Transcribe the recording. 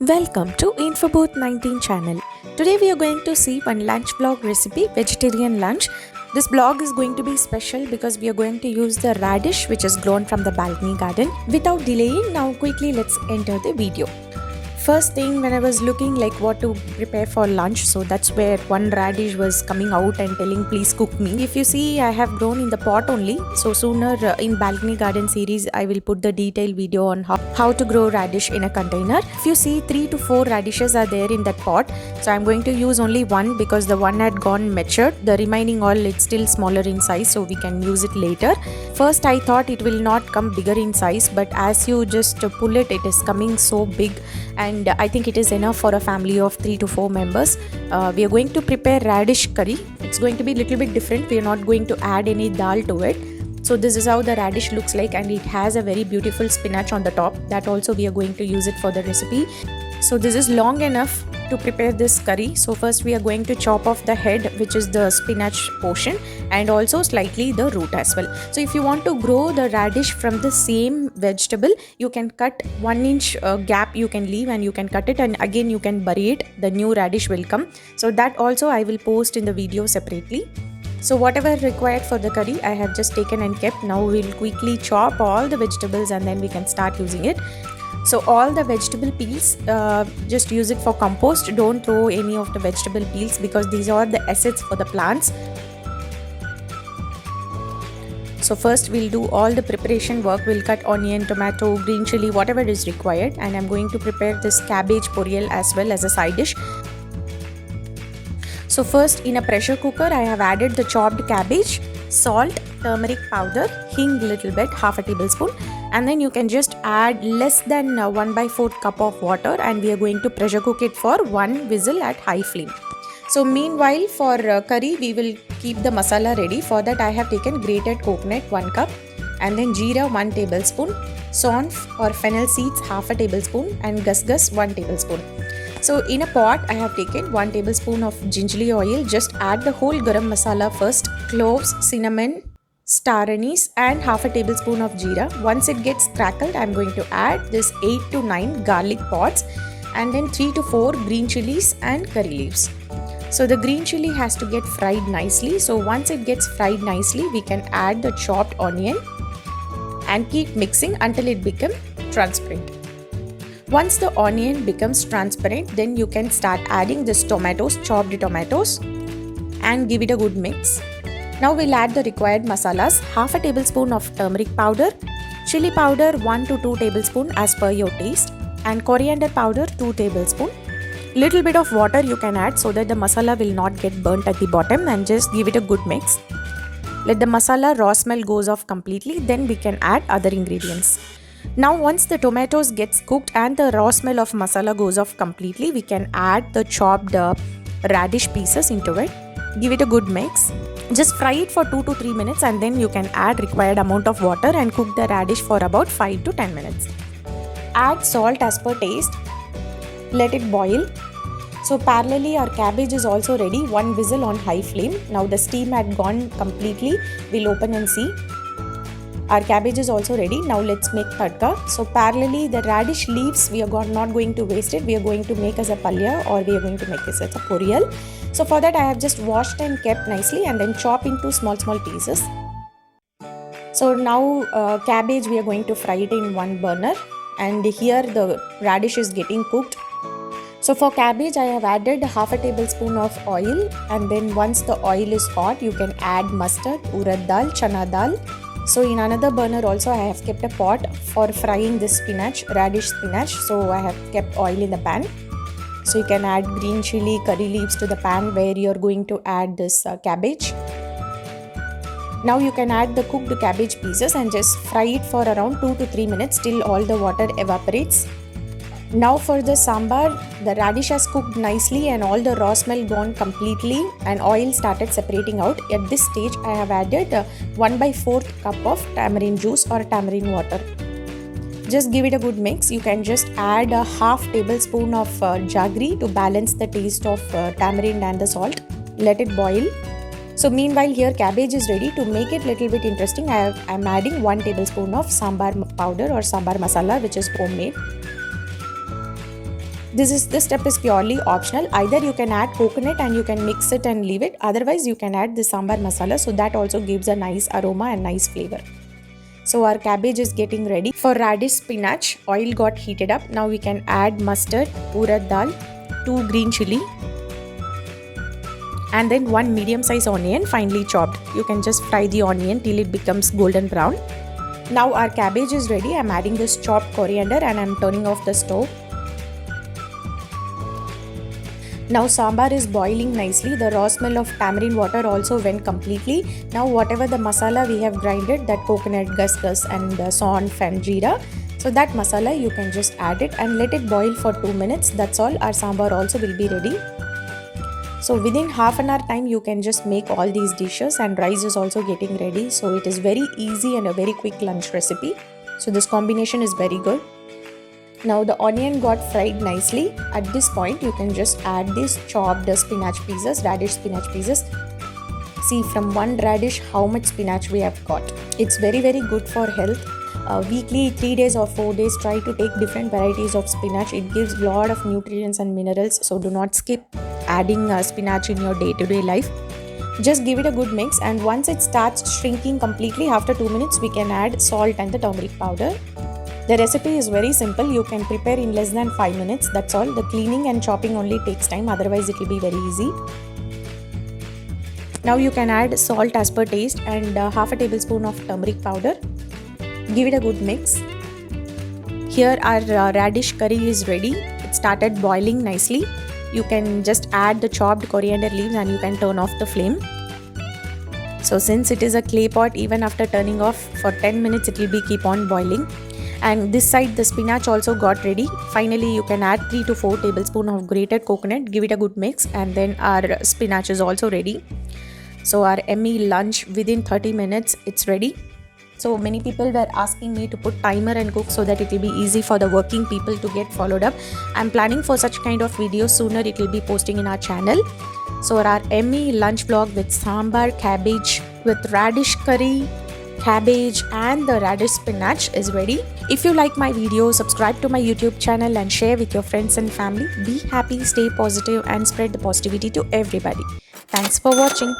Welcome to Infobooth 19 channel. Today we are going to see one lunch vlog recipe, vegetarian lunch. This vlog is going to be special because we are going to use the radish which is grown from the balcony garden. Without delaying, now quickly let's enter the video. First thing, when I was looking like what to prepare for lunch, so that's where one radish was coming out and telling please cook me. If you see, I have grown in the pot only, so sooner in balcony garden series I will put the detailed video on how to grow radish in a container. If you see, 3 to 4 radishes are there in that pot, so I'm going to use only one because the one had gone matured. The remaining all, it's still smaller in size, so we can use it later. First I thought it will not come bigger in size, but as you just pull it, it is coming so big, and I think it is enough for a family of 3 to 4 members. We are going to prepare radish curry. It's going to be a little bit different. We are not going to add any dal to it. So this is how the radish looks like, and it has a very beautiful spinach on the top. That also we are going to use it for the recipe. So this is long enough to prepare this curry. So first we are going to chop off the head, which is the spinach portion, and also slightly the root as well. So if you want to grow the radish from the same vegetable, you can cut 1 inch gap you can leave, and you can cut it, and again you can bury it. The new radish will come. So that also I will post in the video separately. So whatever required for the curry I have just taken and kept. Now we'll quickly chop all the vegetables and then we can start using it. So all the vegetable peels, just use it for compost. Don't throw any of the vegetable peels because these are the assets for the plants. So first we'll do all the preparation work. We'll cut onion, tomato, green chili, whatever is required, and I'm going to prepare this cabbage poriyal as well as a side dish. So first, in a pressure cooker I have added the chopped cabbage, salt, turmeric powder, hing little bit, half a tablespoon, and then you can just add less than 1/4 cup of water, and we are going to pressure cook it for 1 whistle at high flame. So meanwhile, for curry we will keep the masala ready. For that I have taken grated coconut 1 cup, and then jeera 1 tablespoon, saunf or fennel seeds half a tablespoon, and gusgus 1 tablespoon. So in a pot I have taken 1 tablespoon of gingerly oil. Just add the whole garam masala first, cloves, cinnamon, star anise, and half a tablespoon of jeera. Once it gets crackled, I am going to add this 8 to 9 garlic pods, and then 3 to 4 green chilies and curry leaves. So the green chili has to get fried nicely. So once it gets fried nicely, we can add the chopped onion and keep mixing until it becomes transparent. Once the onion becomes transparent, then you can start adding this tomatoes, chopped tomatoes, and give it a good mix. Now we'll add the required masalas: half a tablespoon of turmeric powder, chili powder 1 to 2 tablespoon as per your taste, and coriander powder 2 tablespoon. Little bit of water you can add so that the masala will not get burnt at the bottom, and just give it a good mix. Let the masala raw smell goes off completely, then we can add other ingredients. Now once the tomatoes gets cooked and the raw smell of masala goes off completely, we can add the chopped radish pieces into it. Give it a good mix. Just fry it for 2 to 3 minutes, and then you can add required amount of water and cook the radish for about 5 to 10 minutes. Add salt as per taste. Let it boil. So parallelly our cabbage is also ready. 1 whistle on high flame. Now the steam had gone completely. We'll open and see. Our cabbage is also ready. Now let's make tadka. So parallelly the radish leaves, we are not going to waste it. We are going to make as a palya, or we are going to make it as a poriyal. So for that I have just washed and kept nicely, and then chop into small pieces. So now cabbage we are going to fry it in one burner, and here the radish is getting cooked. So for cabbage I have added half a tablespoon of oil, and then once the oil is hot you can add mustard, urad dal, chana dal. So in another burner also I have kept a pot for frying this spinach, radish spinach. So I have kept oil in the pan. So you can add green chili, curry leaves to the pan where you are going to add this cabbage. Now you can add the cooked cabbage pieces and just fry it for around 2 to 3 minutes till all the water evaporates. Now for the sambar, the radish has cooked nicely and all the raw smell gone completely, and oil started separating out. At this stage I have added 1/4 cup of tamarind juice or tamarind water. Just give it a good mix. You can just add a half tablespoon of jaggery to balance the taste of tamarind and the salt. Let it boil. So meanwhile here cabbage is ready. To make it little bit interesting, I am adding 1 tablespoon of sambar powder or sambar masala, which is homemade. This step is purely optional. Either you can add coconut and you can mix it and leave it. Otherwise, you can add the sambar masala, so that also gives a nice aroma and nice flavor. So our cabbage is getting ready. For radish spinach, oil got heated up. Now we can add mustard, urad dal, 2 green chili, and then 1 medium size onion finely chopped. You can just fry the onion till it becomes golden brown. Now our cabbage is ready. I'm adding this chopped coriander and I'm turning off the stove. Now sambar is boiling nicely. The raw smell of tamarind water also went completely. Now whatever the masala we have grinded, that coconut, gasgas and saunf and jeera, so that masala you can just add it and let it boil for 2 minutes. That's all. Our sambar also will be ready. So within half an hour time you can just make all these dishes, and rice is also getting ready. So it is very easy and a very quick lunch recipe. So this combination is very good. Now the onion got fried nicely. At this point you can just add these chopped spinach pieces, radish spinach pieces. See from one radish how much spinach we have got. It's very good for health. Weekly 3 days or 4 days try to take different varieties of spinach. It gives a lot of nutrients and minerals, so do not skip adding spinach in your day-to-day life. Just give it a good mix, and once it starts shrinking completely, after 2 minutes we can add salt and the turmeric powder. The recipe is very simple. You can prepare in less than 5 minutes. That's all. The cleaning and chopping only takes time. Otherwise, it will be very easy. Now you can add salt as per taste and half a tablespoon of turmeric powder. Give it a good mix. Here our radish curry is ready. It started boiling nicely. You can just add the chopped coriander leaves and you can turn off the flame. So since it is a clay pot, even after turning off for 10 minutes, it will be keep on boiling. And this side the spinach also got ready. Finally you can add 3 to 4 tablespoons of grated coconut. Give it a good mix, and then our spinach is also ready. So our yummy lunch within 30 minutes it's ready. So many people were asking me to put timer and cook so that it will be easy for the working people to get followed up. I'm planning for such kind of videos. Sooner it will be posting in our channel. So our yummy lunch vlog with sambar, cabbage with radish curry, cabbage and the radish spinach is ready. If you like my video, subscribe to my YouTube channel and share with your friends and family. Be happy, stay positive and spread the positivity to everybody. Thanks for watching.